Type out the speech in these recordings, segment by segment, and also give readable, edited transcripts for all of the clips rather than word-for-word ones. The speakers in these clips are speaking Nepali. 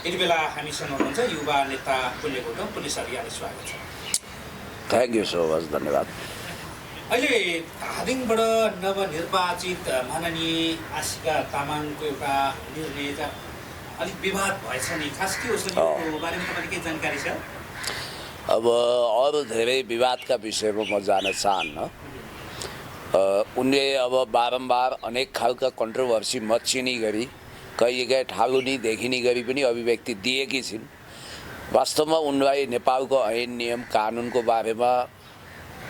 यति बेला हामीसँग हुनुहुन्छ युवा नेता पुण्य गौतम। पुण्य सर, यहाँलाई स्वागत छ। थ्याङ्क यू सो मच, धन्यवाद। अहिले धादिङबाट नवनिर्वाचित माननीय आशिका तामाङको एउटा निर्णय चाहिँ अलिक विवाद भएछ नि, खास के हो यो बारेमा तपाईँले केही जानकारी छ? अब अरू धेरै विवादका विषयमा म जान चाहन्न। उनले अब बारम्बार अनेक खालका कन्ट्रोभर्सी मच्चिने गरी कहिलेकाहीँ ठालुनी देखिने गरी पनि अभिव्यक्ति दिएकी छिन्। वास्तवमा उनलाई नेपालको ऐन नियम कानुनको बारेमा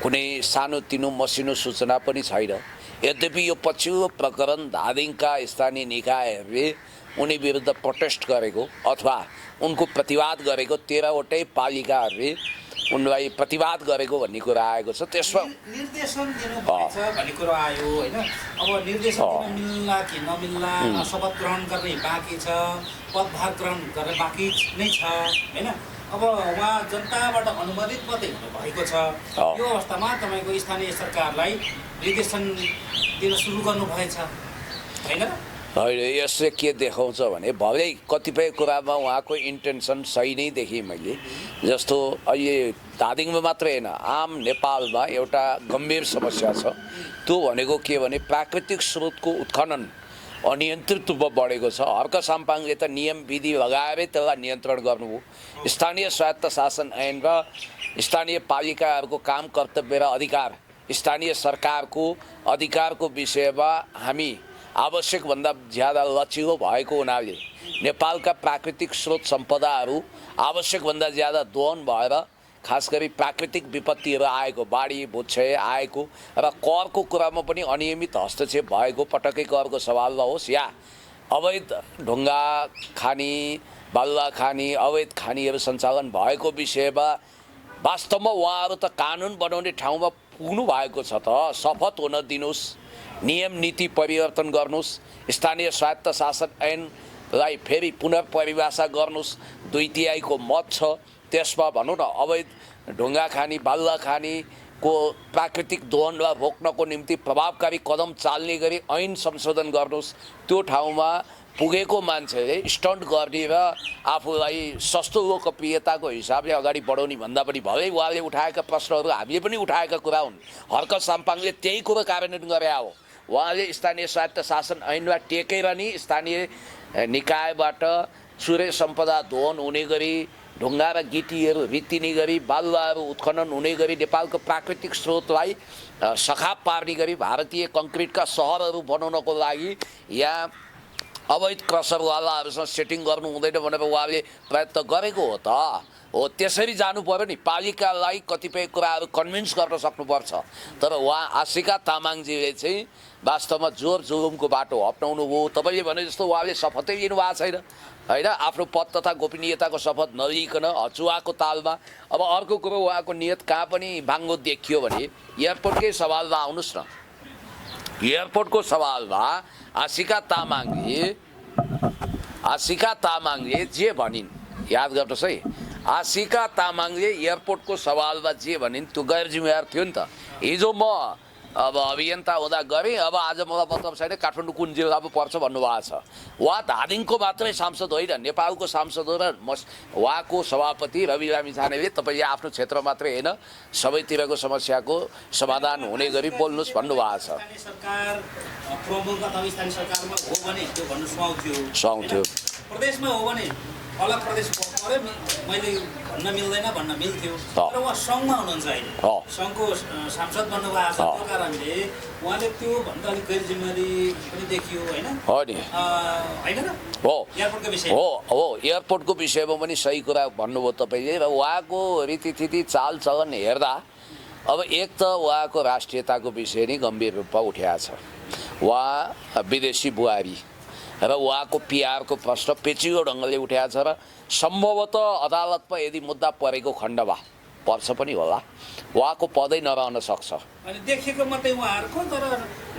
कुनै सानोतिनो मसिनो सूचना पनि छैन। यद्यपि यो पछिल्लो प्रकरण धादिङका स्थानीय निकायहरूले उनी विरुद्ध प्रोटेस्ट गरेको अथवा उनको प्रतिवाद गरेको 13वटै पालिकाहरूले उनलाई प्रतिवाद गरेको भन्ने कुरा आएको छ। त्यसमा निर्देशन दिनुभएछ भन्ने कुरा आयो होइन। अब निर्देशन दिन मिल्ला कि नमिल्ला, शपथ ग्रहण गर्ने बाँकी छ, पदभार ग्रहण गर्ने बाँकी नै छ होइन। अब उहाँ जनताबाट अनुमोदित मात्रै हुनुभएको छ। यो अवस्थामा तपाईँको स्थानीय सरकारलाई निर्देशन दिन सुरु गर्नुभएछ होइन? होइन, यसले के देखाउँछ भने भलै कतिपय कुरामा उहाँको इन्टेन्सन सही नै देखेँ मैले। जस्तो अहिले धादिङमा मात्रै होइन, आम नेपालमा एउटा गम्भीर समस्या छ। त्यो भनेको के भने प्राकृतिक स्रोतको उत्खनन अनियन्त्रित रूपमा बढेको छ। हर्क साम्पाङले त नियम विधि लगाएरै त्यसलाई नियन्त्रण गर्नुभयो। स्थानीय स्वायत्त शासन ऐन र स्थानीय पालिकाहरूको काम कर्तव्य र अधिकार, स्थानीय सरकारको अधिकारको विषयमा हामी आवश्यकभन्दा ज्यादा लचिलो भएको हुनाले नेपालका प्राकृतिक स्रोत सम्पदाहरू आवश्यकभन्दा ज्यादा दोहन भएर खास गरी प्राकृतिक विपत्तिहरू आएको, बाढी भूक्षय आएको र करको कुरामा पनि अनियमित हस्तक्षेप भएको, पटक्कै करको सवालमा होस् या अवैध ढुङ्गा खानी, बालुवा खानी, अवैध खानीहरू सञ्चालन भएको विषयमा वास्तवमा उहाँहरू त कानुन बनाउने ठाउँमा पुग्नु भएको छ त। शपथ हुन दिनुहोस्, नियम नीति परिवर्तन गर्नुहोस्, स्थानीय स्वायत्त शासन ऐनलाई फेरि पुनर्परिभाषा गर्नुहोस्। 2/3 मत छ। त्यसमा भनौँ न अवैध ढुङ्गा खानी, बालुवा खानीको प्राकृतिक दोहनलाई रोक्नको निम्ति प्रभावकारी कदम चाल्ने गरी ऐन संशोधन गर्नुहोस्। त्यो ठाउँमा पुगेको मान्छेले स्टन्ट गर्ने र आफूलाई सस्तो लोकप्रियताको हिसाबले अगाडि बढाउने भन्दा पनि भलै उहाँले उठाएका प्रश्नहरू हामीले पनि उठाएका कुरा हुन्। हर्क साम्पाङले त्यही कुरो कार्यान्वयन गरे हो। उहाँले स्थानीय स्वायत्त शासन ऐनलाई टेकेर नि स्थानीय निकायबाट सूर्य सम्पदा दोहन हुने गरी, ढुङ्गा र गिटीहरू रित्तिने गरी, बालुवाहरू उत्खनन हुने गरी नेपालको प्राकृतिक स्रोतलाई सखाप पार्ने गरी भारतीय कङ्क्रिटका सहरहरू बनाउनको लागि यहाँ अवैध क्रसरवालाहरूसँग सेटिङ गर्नु हुँदैन भनेर उहाँले प्रयत्न गरेको हो त हो। त्यसरी जानु पर्यो नि, पालिकालाई कतिपय कुराहरू कन्भिन्स गर्न सक्नुपर्छ। तर उहाँ आशिका तामाङजीले चाहिँ वास्तवमा जोर जुलुमको बाटो अप्नाउनु भयो। तपाईँले भने जस्तो उहाँले शपथै लिनुभएको छैन होइन, आफ्नो पद तथा गोपनीयताको शपथ नलिकन हचुवाको तालमा। अब अर्को कुरो, उहाँको नियत कहाँ पनि भाङ्गो देखियो भने एयरपोर्टकै सवालमा आउनुहोस् न। एयरपोर्टको सवालमा आशिका तामाङले जे भनिन्, याद गर्नुहोस् है, आशिका तामाङले एयरपोर्टको सवालमा जे भनिन् त्यो गैर जिम्मेवार थियो नि त। हिजो म अब अभियन्ता हुँदा गरेँ, अब आज मलाई मतलब छैन काठमाडौँ कुन जिल्लामा पर्छ भन्नुभएको छ। उहाँ धादिङको मात्रै सांसद होइन, नेपालको सांसद हो र उहाँको सभापति रवि लामिछानेले तपाईँले आफ्नो क्षेत्र मात्रै होइन सबैतिरको समस्याको समाधान हुने गरी बोल्नुहोस् भन्नुभएको छ। सरकार प्रमुख अथवा स्थानीय सरकारमा हो भने त्यो भन्नु सुहाउँथ्यो। प्रदेशमा हो भने अलग प्रदेश पऱ्यो, मैले भन्न मिल्दैन भन्न मिल्थ्यो। तर उहाँ सङ्घमा हुनुहुन्छ अहिले, सङ्घको सांसद बन्नुभएको छ। त्यो कारणले उहाँले त्यो भन्दा अलिक गैर जिम्मेवारी पनि देखियो होइन होइन र? एयरपोर्टको विषय हो, एयरपोर्टको विषयमा पनि सही कुरा भन्नुभयो तपाईँले। र उहाँको रीतिथिति चालचलन हेर्दा अब एक त उहाँको राष्ट्रियताको विषय नै गम्भीर रूपमा उठेको छ। उहाँ विदेशी बुहारी र उहाँको पिआरको प्रश्न पेचिलो ढङ्गले उठाएको छ र सम्भवतः अदालतमा यदि मुद्दा परेको खण्डमा पर्छ पनि होला, उहाँको पदै नरहन सक्छ। अनि देखेको मात्रै उहाँहरूको, तर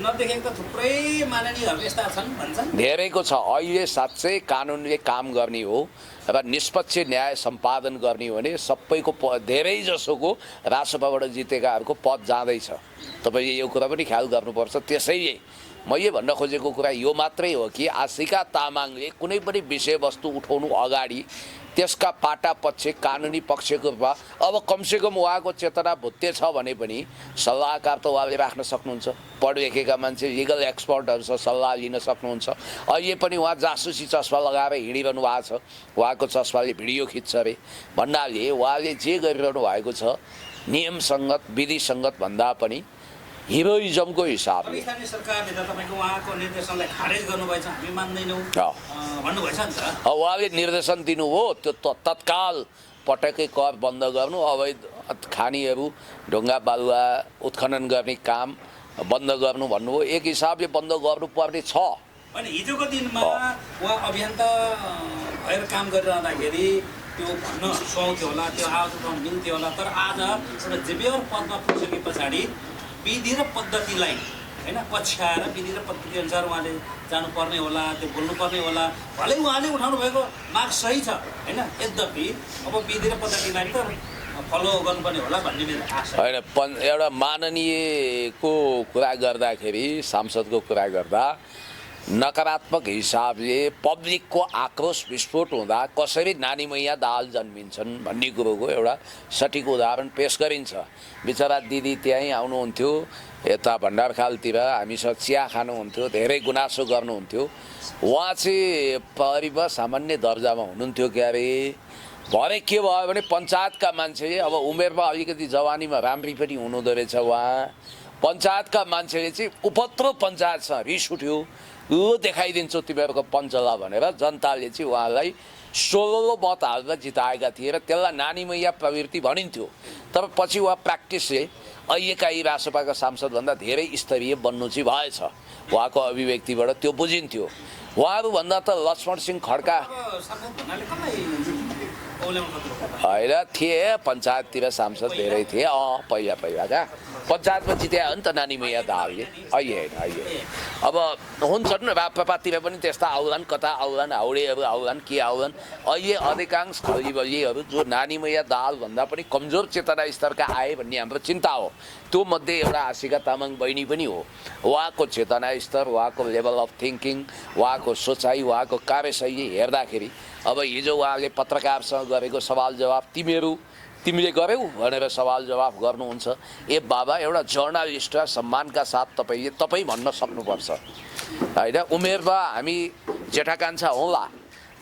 नदेखेको त थुप्रै माननीयहरू यस्ता छन् भन्छन्। धेरैको छ। अहिले साँच्चै कानुनले काम गर्ने हो र निष्पक्ष न्याय सम्पादन गर्ने हो भने सबैको धेरै जसोको राजसभाबाट जितेकाहरूको पद जाँदैछ। तपाईँले यो कुरा पनि ख्याल गर्नुपर्छ। त्यसैले मैले भन्न खोजेको कुरा यो मात्रै हो कि आशिका तामाङले कुनै पनि विषयवस्तु उठाउनु अगाडि त्यसका पाटा पक्ष कानुनी पक्षको रूपमा अब कमसेकम उहाँको चेतना भुत्ते छ भने पनि सल्लाहकार त उहाँले राख्न सक्नुहुन्छ। पढलेखेका मान्छे लिगल एक्सपर्टहरूसँग सल्लाह लिन सक्नुहुन्छ। अहिले पनि उहाँ जासुसी चस्मा लगाएर हिँडिरहनु भएको छ, उहाँको चस्माले भिडियो खिच्छ अरे भन्नाले उहाँले जे गरिरहनु भएको छ नियमसङ्गत विधिसङ्गत भन्दा पनि हिरोइजमको हिसाबले स्थानीय सरकारले त तपाईँको उहाँको निर्देशनलाई खारेज गर्नुभएछ, हामी मान्दैनौँ भन्नुभएछ नि त। उहाँले निर्देशन दिनुभयो त्यो तत्काल पटक्कै कर बन्द गर्नु, अवैध खानीहरू ढुङ्गा बालुवा उत्खनन गर्ने काम बन्द गर्नु भन्नुभयो। एक हिसाबले बन्द गर्नुपर्ने छ। अनि हिजोको दिनमा उहाँ अभियन्ता भएर काम गरिरहँदाखेरि त्यो भन्न सुहाउँथ्यो होला, त्यो आवाज उठाउन मिल्थ्यो होला, तर आज एउटा जेबियर पदमा पुगिसके पछाडि विधि र पद्धतिलाई होइन पछ्याएर विधि र पद्धति अनुसार उहाँले जानुपर्ने होला, त्यो बोल्नुपर्ने होला। भलै उहाँले उठाउनु भएको माग सही छ होइन, यद्यपि अब विधि र पद्धतिलाई त फलो गर्नुपर्ने होला भन्ने मेरो आशा होइन। एउटा माननीयको कुरा गर्दाखेरि सांसदको कुरा गर्दा नकारात्मक हिसाबले पब्लिकको आक्रोश विस्फोट हुँदा कसरी नानी मैया दाल जन्मिन्छन् भन्ने कुरोको एउटा सठिक उदाहरण पेश गरिन्छ। बिचरा दिदी त्यहीँ आउनुहुन्थ्यो, यता भण्डारखालतिर हामीसँग चिया खानुहुन्थ्यो, धेरै गुनासो गर्नुहुन्थ्यो। उहाँ चाहिँ परिव सामान्य दर्जामा हुनुहुन्थ्यो क्यारे। भरे के भयो भने पञ्चायतका मान्छे अब उमेरमा अलिकति जवानीमा राम्री पनि हुनुहुँदो रहेछ उहाँ। पञ्चायतका मान्छेले चाहिँ उपत्रो पञ्चायतसँग रिस उठ्यो, यो देखाइदिन्छु तिमीहरूको पञ्चला भनेर जनताले चाहिँ उहाँलाई 16 मत हालेर जिताएका थिए र त्यसलाई नानी मैया प्रवृत्ति भनिन्थ्यो। तर पछि उहाँ प्र्याक्टिसले अहिलेका यी रासपाका सांसदभन्दा धेरै स्तरीय बन्नु चाहिँ भएछ। उहाँको अभिव्यक्तिबाट त्यो बुझिन्थ्यो। उहाँहरूभन्दा त लक्ष्मण सिंह खड्का होइन थिए, पञ्चायततिर सांसद धेरै थिए पहिलाका पञ्चायतमा जिते हो नि त नानी मैया दालले। अहिले होइन, अहिले अब हुन्छन् राप्रपातिर पनि त्यस्ता आउलान्, कता आउलान्, हाउडेहरू आउलान्, के आउलान्। अहिले अधिकांश खलिबलिहरू जो नानी मैया दालभन्दा पनि कमजोर चेतना स्तरका आए भन्ने हाम्रो चिन्ता हो। त्यो मध्ये एउटा आशिका तामाङ बहिनी पनि हो। उहाँको चेतना स्तर, उहाँको लेभल अफ थिङ्किङ, उहाँको सोचाइ, उहाँको कार्यशैली हेर्दाखेरि अब हिजो उहाँले पत्रकारसँग गरेको सवाल जवाफ तिमीले गर्यौ भनेर सवाल जवाफ गर्नुहुन्छ। ए बाबा, एउटा जर्नलिस्ट सम्मानका साथ तपाईँ भन्न सक्नुपर्छ होइन। उमेरमा हामी जेठा कान्छा होला,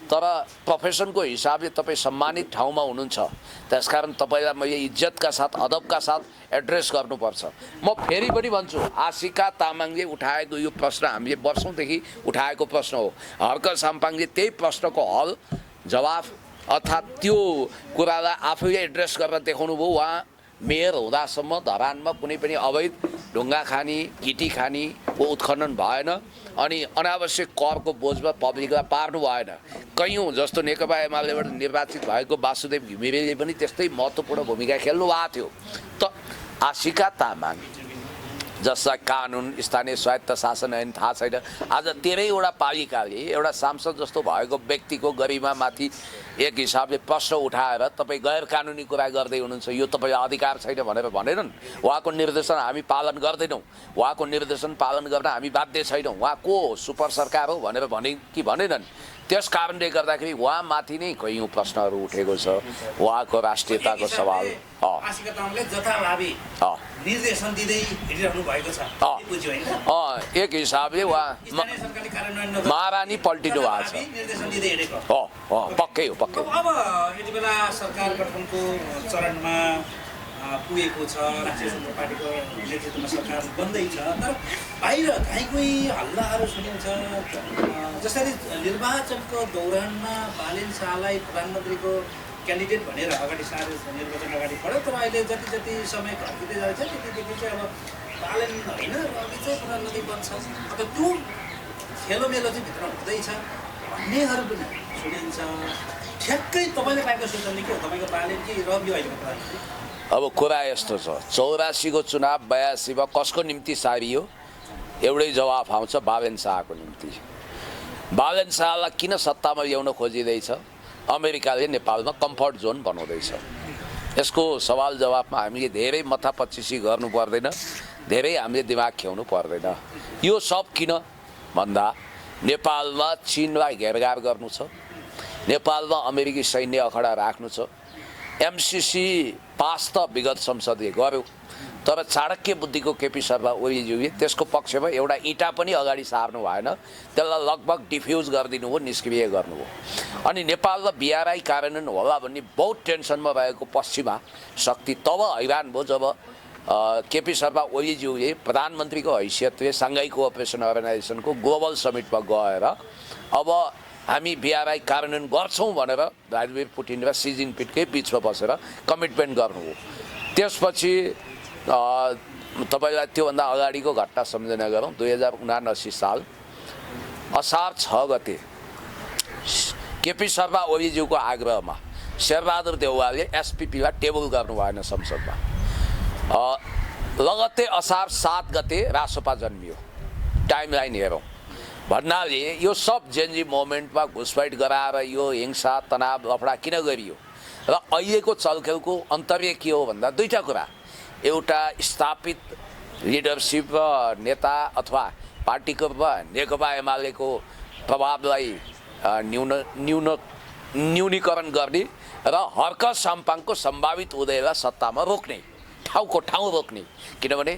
तर प्रोफेसनको हिसाबले तपाईँ सम्मानित ठाउँमा हुनुहुन्छ। त्यसकारण तपाईँलाई मैले इज्जतका साथ अदबका साथ एड्रेस गर्नुपर्छ। म फेरि पनि भन्छु, आशिका तामाङले उठाएको यो प्रश्न हामीले वर्षौँदेखि उठाएको प्रश्न हो। हर्क साम्पाङले त्यही प्रश्नको हल जवाफ अर्थात् त्यो कुरालाई आफैले एड्रेस गरेर देखाउनु भयो। उहाँ मेयर हुँदासम्म धरानमा कुनै पनि अवैध ढुङ्गा खानी गिटी खानीको उत्खनन भएन अनि अनावश्यक करको बोझमा पब्लिकलाई पार्नु भएन। कयौँ जस्तो नेकपा एमालेबाट निर्वाचित भएको वासुदेव घिमिरेले पनि त्यस्तै महत्त्वपूर्ण भूमिका खेल्नु भएको थियो। त आशिका तामाङ जसलाई कानुन स्थानीय स्वायत्त शासन ऐन थाहा छैन, आज 13वटा पालिकाले एउटा सांसद जस्तो भएको व्यक्तिको गरिमामाथि एक हिसाबले प्रश्न उठाएर तपाईँ गैर कानुनी कुरा गर्दै हुनुहुन्छ, यो तपाईँलाई अधिकार छैन भनेर भनेनन्। उहाँको निर्देशन हामी पालन गर्दैनौँ, उहाँको निर्देशन पालन गर्न हामी बाध्य छैनौँ, उहाँ को सुपर सरकार हो भनेर भने कि भनेनन्। त्यस कारणले गर्दाखेरि उहाँमाथि नै कयौँ प्रश्नहरू उठेको छ। उहाँको राष्ट्रियताको सवाल आशिका तामाङले जथाभावी निर्देशन दिँदै हिँडिरहनु भएको छ। एक हिसाबले उहाँ महारानी पल्टिनु भएको छ। निर्देशन दिँदै हिँडेको पक्कै हो, पक्कै। अब यति बेला सरकार गठनको चरणमा पुगेको छ, राष्ट्रिय जनता पार्टीको नेतृत्वमा सरकार बन्दैछ, तर बाहिर कहीँ कोही हल्लाहरू सुनिन्छ। जसरी निर्वाचनको दौरानमा बालेन शाहलाई प्रधानमन्त्रीको क्यान्डिडेट भनेर अगाडि सारे निर्वाचन अगाडि बढ्यो, तर अहिले जति जति समय घटिँदै जान्छ त्यतिदेखि चाहिँ अब बालेन होइन अघि चाहिँ प्रधानमन्त्री बन्छ। अब त्यो खेलोमेलो चाहिँ भित्र हुँदैछ भन्नेहरू पनि सुनिन्छ। ठ्याक्कै तपाईँले पाएको सूचना के हो, तपाईँको बालेन कि रवि अहिलेको प्रधानमन्त्री? अब कुरा यस्तो छ, 84को चुनाव 82मा कसको निम्ति सारियो? एउटै जवाफ आउँछ, बालेन शाहको निम्ति। बालेन शाहलाई किन सत्तामा ल्याउन खोजिँदैछ? अमेरिकाले नेपालमा कम्फर्ट जोन बनाउँदैछ। यसको सवाल जवाफमा हामीले धेरै मथापच्चिसी गर्नु पर्दैन। धेरै हामीले दिमाग खेल्नु पर्दैन। यो सब किन भन्दा नेपालमा चीनलाई घेरघार गर्नु छ, नेपालमा अमेरिकी सैन्य अखडा राख्नु छ। एमसीसी पास त विगत संसदले गर्यो, तर चाणक्य बुद्धिको केपी शर्मा ओलीज्यूले त्यसको पक्षमा एउटा इँटा पनि अगाडि सार्नु भएन, त्यसलाई लगभग डिफ्युज गरिदिनु हो, निष्क्रिय गर्नु हो। अनि नेपालमा बिआरआई कार्यान्वयन होला भन्ने बहुत टेन्सनमा रहेको पश्चिमा शक्ति तब हैरान भयो जब केपी शर्मा ओलीज्यूले प्रधानमन्त्रीको हैसियतले साङ्घाई कोअपरेसन अर्गनाइजेसनको ग्लोबल समिटमा गएर अब हामी बिआरआई कार्यान्वयन गर्छौँ भनेर भ्लादिमिर पुटिन र सी जिनपिङकै बिचमा बसेर कमिटमेन्ट गर्नु हो। त्यसपछि तपाईँलाई त्योभन्दा अगाडिको घटना सम्झना गरौँ। 2079 साल असार 6 गते केपी शर्मा ओलीज्यूको आग्रहमा शेरबहादुर देउवाले एसपिपीलाई टेबल गर्नु भएन संसदमा। लगत्तै असार 7 गते रासोपा जन्मियो। टाइमलाइन हेरौँ भन्नाले यो सब जेनजी मोमेन्टमा घुसपैठ गराएर यो हिंसा तनाव लफडा किन गरियो र अहिलेको चलखेलको अन्तर्य के हो भन्दा दुईटा कुरा। एउटा स्थापित लिडरसिप र नेता अथवा पार्टीको नेकपा एमालेको प्रभावलाई न्यूनीकरण गर्ने र हर्क साम्पाङको सम्भावित उदयलाई सत्तामा रोक्ने, ठाउँको ठाउँ रोक्ने। किनभने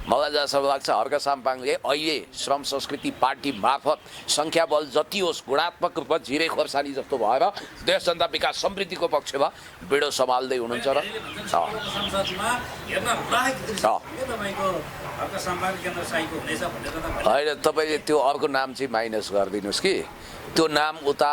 मलाई जहाँसम्म लाग्छ हर्क साम्पाङले अहिले श्रम संस्कृति पार्टी मार्फत सङ्ख्याबल जति होस् गुणात्मक रूपमा झिरे खोर्सानी जस्तो भएर देश जनता विकास समृद्धिको पक्षमा बिडो सम्हाल्दै हुनुहुन्छ र होइन तपाईँले त्यो अर्को नाम चाहिँ माइनस गरिदिनुहोस् कि त्यो नाम उता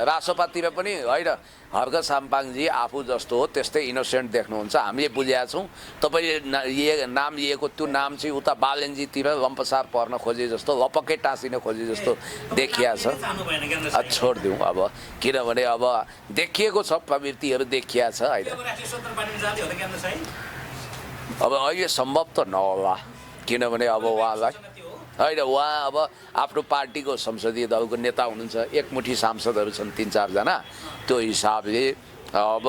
रासोपातिर पनि होइन हर्क साम्पाङजी आफू जस्तो हो त्यस्तै इनोसेन्ट देख्नुहुन्छ, हामीले बुझेका छौँ। तपाईँले नाम लिएको त्यो नाम चाहिँ उता बालेन्जीतिर लम्पसार पर्न खोजे जस्तो लपक्कै टाँसिन खोजे जस्तो देखिया छ। छोडिदिउँ अब, किनभने अब देखिएको छ, प्रवृत्तिहरू देखिया छ होइन। अब अहिले सम्भव त नहोला, किनभने अब उहाँलाई होइन उहाँ अब आफ्नो पार्टीको संसदीय दलको नेता हुनुहुन्छ, एकमुठी सांसदहरू छन् 3-4 जना। त्यो हिसाबले अब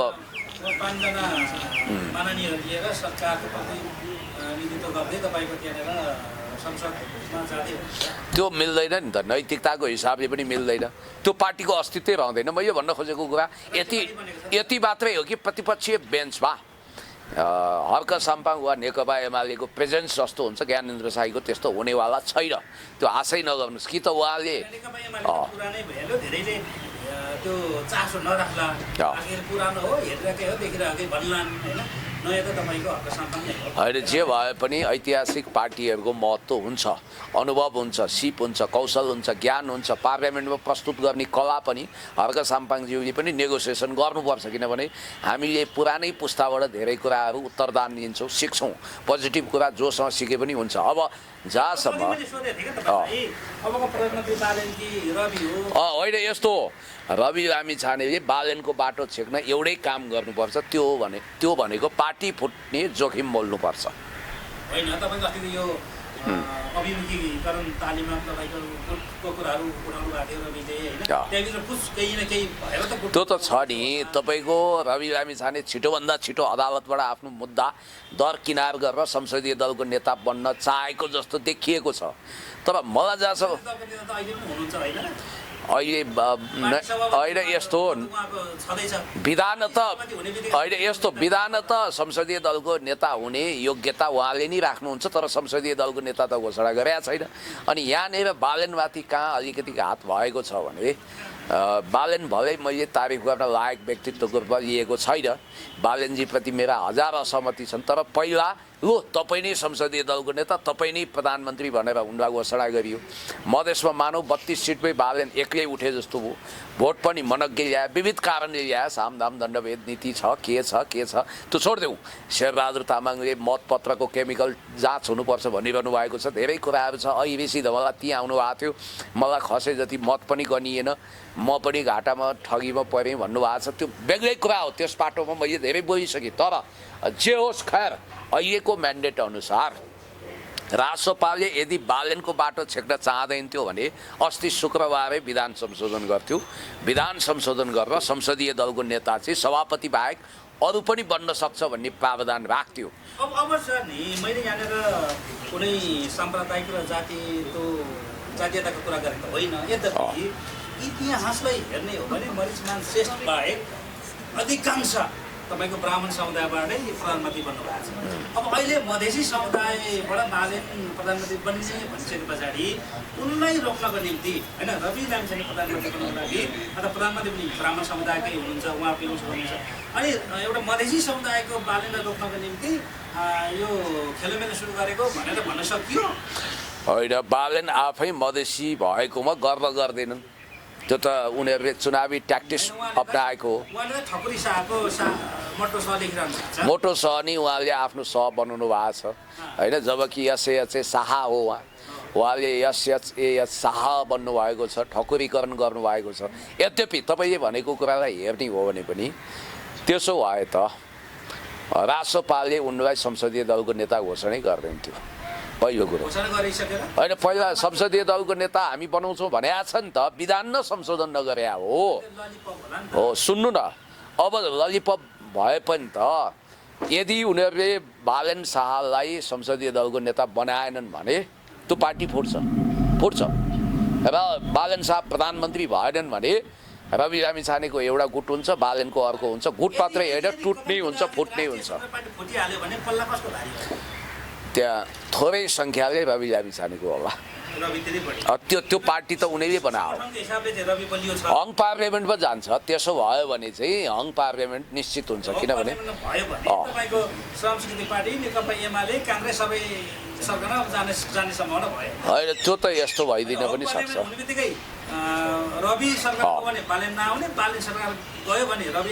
त्यो मिल्दैन नि त, नैतिकताको हिसाबले पनि मिल्दैन, त्यो पार्टीको अस्तित्वै रहँदैन। म यो भन्न खोजेको कुरा यति मात्रै हो कि प्रतिपक्षीय बेन्चमा हर्क साम्पाङ वा नेकपा एमालेको प्रेजेन्स जस्तो हुन्छ ज्ञानेन्द्र शाहीको त्यस्तो हुनेवाला छैन। त्यो आशै नगर्नुहोस् कि त उहाँले होइन जे भए पनि ऐतिहासिक पार्टीहरूको महत्त्व हुन्छ, अनुभव हुन्छ, सिप हुन्छ, कौशल हुन्छ, ज्ञान हुन्छ, पार्लियामेन्टमा प्रस्तुत गर्ने कला पनि हर्क साम्पाङज्यूले पनि नेगोसिएसन गर्नुपर्छ। किनभने हामीले पुरानै पुस्ताबाट धेरै कुराहरू उत्तरदान दिन्छौँ, सिक्छौँ, पोजिटिभ कुरा जोसँग सिके पनि हुन्छ। अब जहाँसम्म होइन यस्तो रवि लामिछानेले बालेनको बाटो छेक्न एउटै काम गर्नुपर्छ, त्यो भनेको पार्टी फुट्ने जोखिम मोल्नुपर्छ। होइन तपाईँको अस्ति यो अभिमुखीकरण तालिममा तपाईँको कुराहरू उठाउनु भएको थियो रविले होइन, त्यहाँभित्र कुछ केही न केही भएर त त्यो त छ नि। तपाईँको रवि लामिछाने छिटोभन्दा छिटो अदालतबाट आफ्नो मुद्दा दरकिनार गरेर संसदीय दलको नेता बन्न चाहेको जस्तो देखिएको छ। तर मलाई जहाँसम्म अहिले होइन यस्तो विधान त होइन यस्तो विधान त संसदीय दलको नेता हुने योग्यता उहाँले नै राख्नुहुन्छ, तर संसदीय दलको नेता त घोषणा गरेका छैन। अनि यहाँनिर बालेनमाथि कहाँ अलिकति घात भएको छ भने बालेन भलै मैले तारिफ गर्न लायक व्यक्तित्वको रूपमा लिएको छैन, बालेनजीप्रति मेरा हजार असहमति छन्। तर पहिला लु तपाईँ नै संसदीय दलको नेता, तपाईँ नै प्रधानमन्त्री भनेर उनलाई घोषणा गरियो। मधेसमा मानव 32 सिटमै बालेन एक्लै उठे जस्तो भयो, भोट पनि मनग्गे ल्याए, विविध कारणले ल्याए, सामदाम दण्डभेद नीति छ के छ त्यो छोडिदेऊ। शेरबहादुर तामाङले मतपत्रको केमिकल जाँच हुनुपर्छ भनिरहनु भएको छ, धेरै कुराहरू छ। ऐबीसी धवला त्यहाँ आउनु भएको थियो, मलाई खसे जति मत पनि गनिएन, म पनि घाटामा ठगीमा परेँ भन्नुभएको छ, त्यो बेग्लै कुरा हो, त्यस पाटोमा मैले धेरै बोलिसकेँ। तर जे होस् खैर अहिलेको म्यान्डेट अनुसार रासोपाले यदि बालेनको बाटो छेक्न चाहँदैन थियो भने अस्ति शुक्रबारै विधान संशोधन गर्थ्यो। विधान संशोधन गरेर संसदीय दलको नेता चाहिँ सभापति बाहेक अरू पनि बन्न सक्छ भन्ने प्रावधान राख्थ्यो। अब सर नि मैले यहाँनिर कुनै साम्प्रदायिक र जातीयताको कुरा गरेको होइन। यद्यपि इतिहासलाई हेर्ने हो भने मरिचमान श्रेष्ठ बाहेक अधिकांश तपाईँको ब्राह्मण समुदायबाटै प्रधानमन्त्री बन्नुभएको छ। अब अहिले मधेसी समुदायबाट बालेन प्रधानमन्त्री बन्ने भनिसके पछाडि उनलाई रोक्नको निम्ति होइन रवि लामिछाने प्रधानमन्त्री बन्नको लागि अथवा प्रधानमन्त्री पनि ब्राह्मण समुदायकै हुनुहुन्छ, उहाँ फिलोसोफर हुनुहुन्छ। अनि एउटा मधेसी समुदायको बालेनलाई रोक्नको निम्ति यो खेलमेल सुरु गरेको भनेर भन्न सकियो। होइन, बालेन आफै मधेसी भएकोमा गर्व गर्दैनन्। त्यो त उनीहरूले चुनावी ट्याक्टिक्स अप्नाएको हो। मोटो सह नि उहाँले आफ्नो सह बनाउनु भएको छ होइन। जबकि एसएच शाह हो, उहाँले एसएच शाह बन्नुभएको छ, ठकुरीकरण गर्नुभएको छ। यद्यपि तपाईँले भनेको कुरालाई हेर्ने हो भने पनि त्यसो भए त रासोपाले उनलाई संसदीय दलको नेता घोषणै गर्दैन थियो पहिलो कुरो होइन। पहिला संसदीय दलको नेता हामी बनाउँछौँ भनेको छ नि त, विधान न संशोधन नगरे हो। सुन्नु न, अब ललिपप भए पनि त यदि उनीहरूले बालेन शाहलाई संसदीय दलको नेता बनाएनन् भने त्यो पार्टी फुट्छ र बालेन शाह प्रधानमन्त्री भएनन् भने रवि लामिछानेको एउटा गुट हुन्छ, बालेनको अर्को हुन्छ। गुट मात्रै होइन, टुट्ने हुन्छ, फुट्ने हुन्छ। त्यहाँ थोरै सङ्ख्याले रवि लामिछानेको होला। त्यो पार्टी त उनीले बनायो। हङ पार्लियामेन्ट पो जान्छ। त्यसो भयो भने चाहिँ हङ पार्लियामेन्ट निश्चित हुन्छ। किनभने होइन, त्यो त यस्तो भइदिन पनि सक्छ।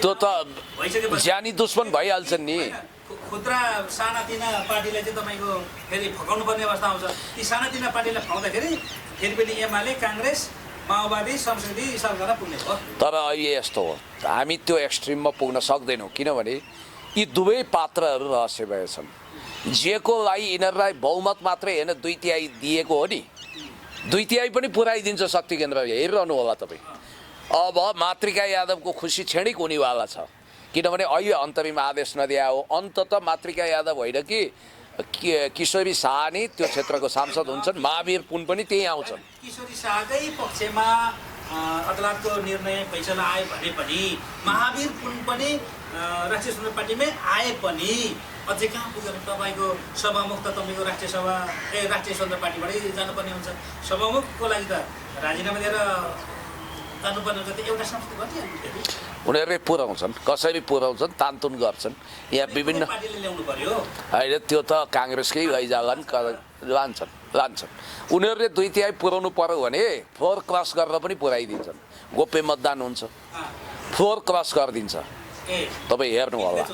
त्यो त ज्यानी दुश्मन भइहाल्छन् नि। खुद्रा सानातिना पार्टीलाई चाहिँ तपाईँको फेरि फकाउनु पर्ने अवस्था आउँछ। ती सानातिना पार्टीलाई फकाउँदाखेरि फेरि पनि एमाले, काङ्ग्रेस, माओवादी संसदीय सरकारमा पुग्ने हो। तर अहिले यस्तो हो, हामी त्यो एक्सट्रिममा पुग्न सक्दैनौँ। किनभने यी दुवै पात्रहरू रहस्यमय छन्। जेको लागि यिनीहरूलाई बहुमत मात्रै होइन 2/3 दिएको हो नि, 2/3 पनि पुऱ्याइदिन्छ शक्ति केन्द्रले। हेरिरहनु होला तपाईँ। अब मातृका यादवको खुसी क्षणिक हुनेवाला छ। किनभने अहिले अन्तरिम आदेश नदिया हो। अन्तत मातृका यादव होइन कि किशोरी शाह नै त्यो क्षेत्रको सांसद हुन्छन्। महावीर पुन पनि त्यही आउँछन्। किशोरी शाहकै पक्षमा अदालतको निर्णय फैसला आयो भने पनि महावीर पुन पनि राष्ट्रिय स्वतन्त्र पार्टीमै आए पनि अझै कहाँ पुगेर तपाईँको सभामुख त तपाईँको राष्ट्रिय स्वतन्त्र पार्टीबाटै जानुपर्ने हुन्छ। सभामुखको लागि त राजीनामा दिएर जानुपर्ने हुन्छ। एउटा संस्था गरिहाल्नु उनीहरूले पुऱ्याउँछन्, कसरी पुऱ्याउँछन्, तानतुन गर्छन्। यहाँ विभिन्न होइन, त्यो त काङ्ग्रेसकै लैजालान्, लान्छन्। उनीहरूले 2/3 पुऱ्याउनु पर्यो भने फ्लोर क्रस गरेर पनि पुऱ्याइदिन्छन्। गोप्य मतदान हुन्छ, फ्लोर क्रस गरिदिन्छ। तपाईँ हेर्नु होला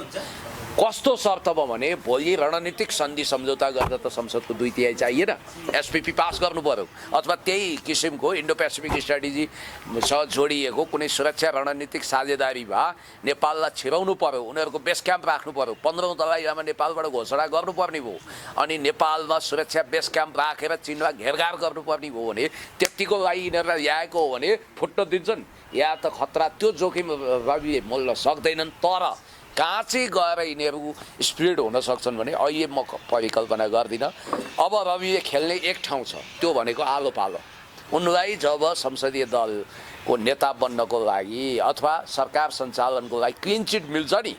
कस्तो शर्तमा भने भोलि रणनीतिक सन्धि सम्झौता गर्दा त संसदको 2/3 चाहिएन, एसपिपी पास गर्नु पर्यो। अथवा त्यही किसिमको इन्डो पेसिफिक स्ट्राटेजीसँग जोडिएको कुनै सुरक्षा रणनीतिक साझेदारी भए नेपाललाई छिराउनु पर्यो। उनीहरूको बेस क्याम्प राख्नु पर्यो। 15औं दलाइलामा नेपालबाट घोषणा गर्नुपर्ने भयो। अनि नेपालमा सुरक्षा बेस क्याम्प राखेर चीनलाई घेरघार गर्नुपर्ने भयो भने त्यतिको लागि यिनीहरूलाई ल्याएको हो भने फुट्न दिन्छन्। या त खतरा त्यो जोखिम रविले मोल्न सक्दैनन्। तर कहाँ चाहिँ गएर यिनीहरू स्पिड हुन सक्छन् भने अहिले म परिकल्पना गर्दिनँ। अब रविले खेल्ने एक ठाउँ छ, त्यो भनेको आलो पालो। उनलाई जब संसदीय दलको नेता बन्नको लागि अथवा सरकार सञ्चालनको लागि क्लिन चिट मिल्छ नि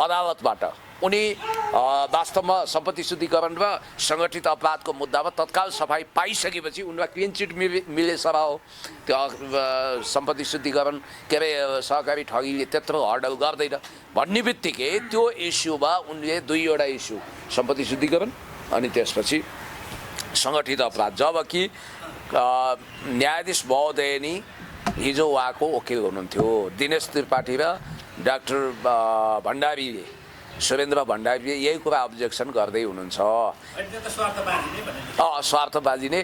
अदालतबाट, उनी वास्तवमा सम्पत्ति शुद्धिकरण र सङ्गठित अपराधको मुद्दामा तत्काल सफाई पाइसकेपछि उनलाई क्लिन चिट मिलेछ र हो। त्यो सम्पत्ति शुद्धिकरण के अरे सहकारी ठगीले त्यत्रो हर्डल गर्दैन भन्ने बित्तिकै त्यो इस्युमा उनले 2वटा इस्यु, सम्पत्ति शुद्धिकरण अनि त्यसपछि सङ्गठित अपराध। जबकि न्यायाधीश महोदय नि हिजो उहाँको वकिल हुनुहुन्थ्यो दिनेश त्रिपाठी र डाक्टर भण्डारीले, सुरेन्द्र भण्डारीले यही कुरा अब्जेक्सन गर्दै हुनुहुन्छ। स्वार्थबाजी नै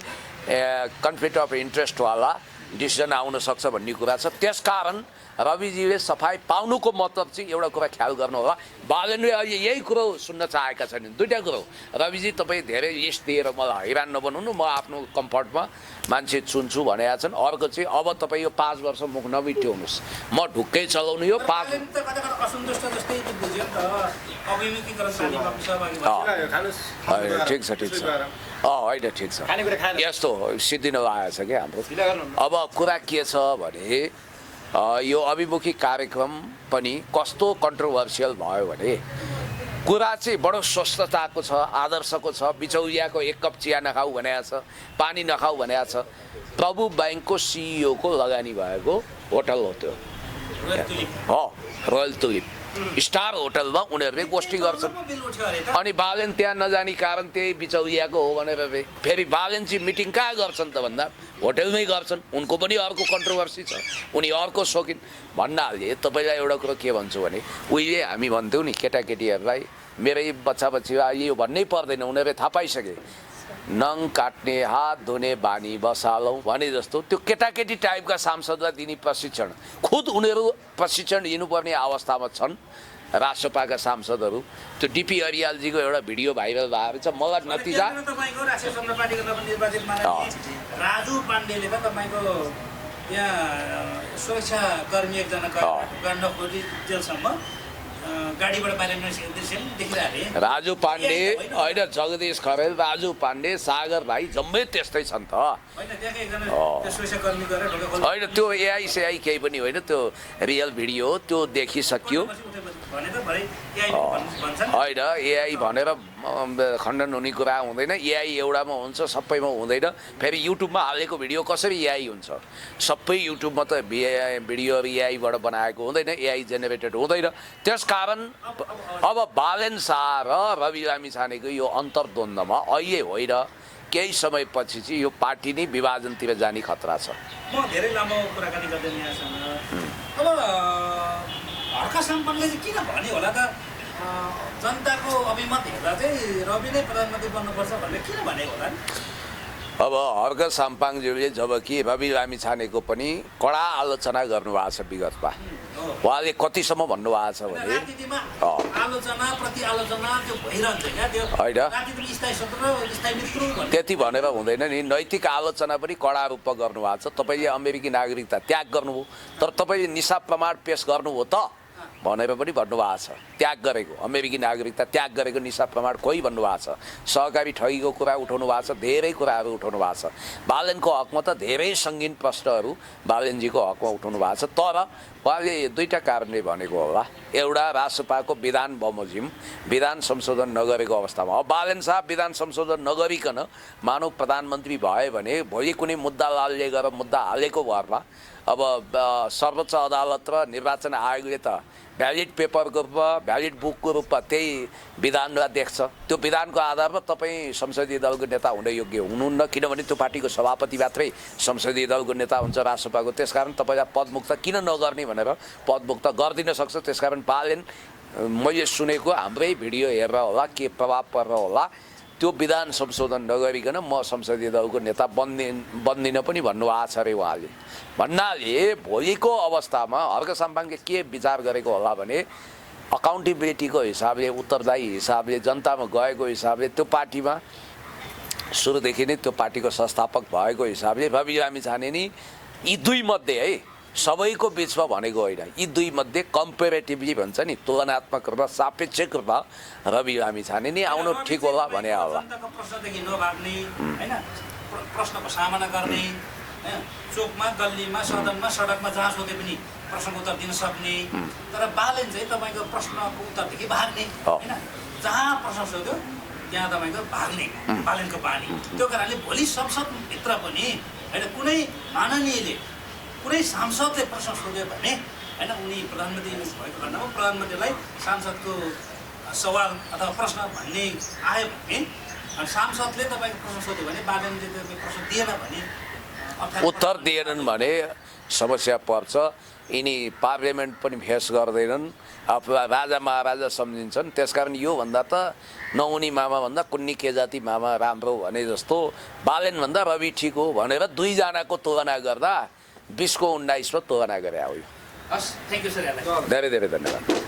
कन्फ्लिक्ट अफ इन्ट्रेस्टवाला डिसिजन आउन सक्छ भन्ने कुरा छ। त्यसकारण रविजीले सफाई पाउनुको मतलब चाहिँ एउटा कुरा ख्याल गर्नु होला। बालनले अहिले यही कुरो सुन्न चाहेका छैनन्, दुईवटा कुरो। रविजी तपाईँ धेरै लिस्ट दिएर मलाई हैरान नबनाउनु, म आफ्नो कम्फर्टमा मान्छे चुन्छु भनेका छन्। अर्को चाहिँ अब तपाईँ यो 5 वर्ष मुख नबिट्याउनुहोस्, म ढुक्कै चलाउनु यो 5 ठिक छ ठिक छ होइन ठिक छ। यस्तो सिद्धिन लागेको छ क्या हाम्रो। अब कुरा के छ भने यो अभिमुखी कार्यक्रम पनि कस्तो कन्ट्रोभर्सियल भयो भने कुरा चाहिँ बडो स्वस्थताको छ, आदर्शको छ। बिचौलियाको 1 कप चिया नखाऊ भनेको छ, पानी नखाऊ भनेको छ। प्रभु ब्याङ्कको सिइओको लगानी भएको होटल हो त्यो, हो रोयल तुलिप स्टार होटलमा उनीहरूले गोष्ठी गर्छन्। अनि बालेन त्यहाँ नजाने कारण त्यही बिचौलियाको हो भनेर फेरि बालेन चाहिँ मिटिङ कहाँ गर्छन् त भन्दा होटलमै गर्छन्। उनको पनि अर्को कन्ट्रोभर्सी छ, उनी अर्को शौकिन भन्नाले तपाईँलाई एउटा कुरो के भन्छु भने उहिले हामी भन्थ्यौँ नि केटाकेटीहरूलाई, मेरै बच्चा बच्ची यो भन्नै पर्दैन, उनीहरूले थाहा पाइसके नङ काट्ने हात धुने बानी बसालौँ भने जस्तो त्यो केटाकेटी टाइपका सांसदलाई दिने प्रशिक्षण खुद उनीहरू प्रशिक्षण लिनुपर्ने अवस्थामा छन्। राष्ट्रपाका सांसदहरू त्यो डिपी अरियालजीको एउटा भिडियो भाइरल भएको छ। मलाई नतिजा राजु पाण्डेले त तपाईँको यहाँ सुरक्षाकर्मी एकजना खोजी जेलसम्म गाडीबाट बाहिर देखिरहेको राजु पाण्डे होइन, जगदीश खरेल, राजु पाण्डे, सागर भाइ जम्मै त्यस्तै छन् त होइन। त्यो एआई केही पनि होइन, त्यो रियल भिडियो हो, त्यो देखिसक्यो होइन। एआई भनेर खण्डन हुने कुरा हुँदैन, एआई एउटामा हुन्छ सबैमा हुँदैन। फेरि युट्युबमा हालेको भिडियो कसरी एआई हुन्छ? सबै युट्युबमा त भिडियोहरू एआईबाट बनाएको हुँदैन, एआई जेनेरेटेड हुँदैन। त्यसकारण अब बालेन शाह र रवि लामिछानेको यो अन्तर्द्वन्द्वमा अहिले होइन केही समयपछि चाहिँ यो पार्टी नै विभाजनतिर जाने खतरा छ। म धेरै लामो कुराकानी गर्दैन यहाँसँग। अब हर्का साम्पाङले चाहिँ किन भन्यो होला त जनताको अभिमत हेर्दा चाहिँ रवि नै प्रधानमन्त्री बन्नुपर्छ भनेर किन भनेको होला नि? अब हर्क साम्पाङज्यूले जब कि रवि लामिछानेको पनि कडा आलोचना गर्नुभएको छ विगतमा, उहाँले कतिसम्म भन्नुभएको छ भने होइन त्यति भनेर हुँदैन नि, नैतिक आलोचना पनि कडा रूपमा गर्नुभएको छ। तपाईँले अमेरिकी नागरिकता त्याग गर्नुभयो तर तपाईँले निशा प्रमाण पेश गर्नुभयो त भनेर पनि भन्नुभएको छ। त्याग गरेको अमेरिकी नागरिकता त्याग गरेको निशा प्रमाण कोही भन्नुभएको छ। सहकारी ठगीको कुरा उठाउनु भएको छ, धेरै कुराहरू उठाउनु भएको छ। बालेनको हकमा त धेरै सङ्गीन प्रश्नहरू बालेनजीको हकमा उठाउनु भएको छ। तर उहाँले दुईवटा कारणले भनेको होला। एउटा राष्ट्रपाको विधान बमोजिम विधान संशोधन नगरेको अवस्थामा अब बालेन शाह विधान संशोधन नगरिकन मानव प्रधानमन्त्री भयो भने भोलि कुनै मुद्दा लालले गरेर मुद्दा हालेको भरमा अब सर्वोच्च अदालत र निर्वाचन आयोगले त भ्यालिड पेपरको रूपमा भ्यालिड बुकको रूपमा त्यही विधानलाई देख्छ। त्यो विधानको आधारमा तपाईँ संसदीय दलको नेता हुन योग्य हुनुहुन्न, किनभने त्यो पार्टीको सभापति मात्रै संसदीय दलको नेता हुन्छ राष्ट्रपाको। त्यसकारण तपाईँलाई पदमुक्त किन नगर्ने भनेर पदमुक्त गरिदिन सक्छ। त्यसकारण बालेन मैले सुनेको हाम्रै भिडियो हेरेर होला के प्रभाव परेर होला त्यो विधान संशोधन नगरिकन म संसदीय दलको नेता बन्दिन पनि भन्नुभएको छ अरे उहाँले। भन्नाले भोलिको अवस्थामा हर्क साम्पाङले के विचार गरेको होला भने अकाउन्टेबिलिटीको हिसाबले, उत्तरदायी हिसाबले, जनतामा गएको हिसाबले, त्यो पार्टीमा सुरुदेखि नै त्यो पार्टीको संस्थापक भएको हिसाबले रवि लामिछाने नि यी दुई मध्ये है सबैको बिचमा भनेको होइन, यी दुई मध्ये कम्पेरेटिभली भन्छ नि तुलनात्मक रूपमा सापेक्षिक रूपमा रवि लामिछाने नि आउनु ठिक होला भने होला। प्रश्नदेखि नभाग्ने हैन, प्रश्नको सामना गर्ने, चोकमा गल्लीमा सदनमा सडकमा जहाँ सोधे पनि प्रश्नको उत्तर दिन सक्ने। तर बालेन चाहिँ तपाईँको प्रश्नको उत्तरदेखि भाग्ने हैन, जहाँ प्रश्न सोध्यो त्यहाँ तपाईँको भाग्ने बालेनको बानी। त्यो कारणले भोलि संसदभित्र पनि होइन कुनै माननीयले कुनै सांसदले प्रश्न सोध्यो भने होइन उनी प्रधानमन्त्री भएको खण्डमा प्रधानमन्त्रीलाई सांसदको सवाल अथवा प्रश्न भन्ने आयो भने अनि सांसदले तपाईँको प्रश्न सोध्यो भने बालेनले प्रश्न दिएन भने उत्तर दिएनन् भने समस्या पर्छ। यिनी पार्लियामेन्ट पनि फेस गर्दैनन्, राजा महाराजा सम्झिन्छन्। त्यसकारण योभन्दा त नहुने मामा भन्दा कुन्नी के जाति मामा राम्रो भने जस्तो बालेन भन्दा रवि ठिक हो भनेर दुईजनाको तुलना गर्दा 20को 19मा तोडना गरे हो यो हस् थ्याङ्क यू सर यहाँलाई धेरै धेरै धन्यवाद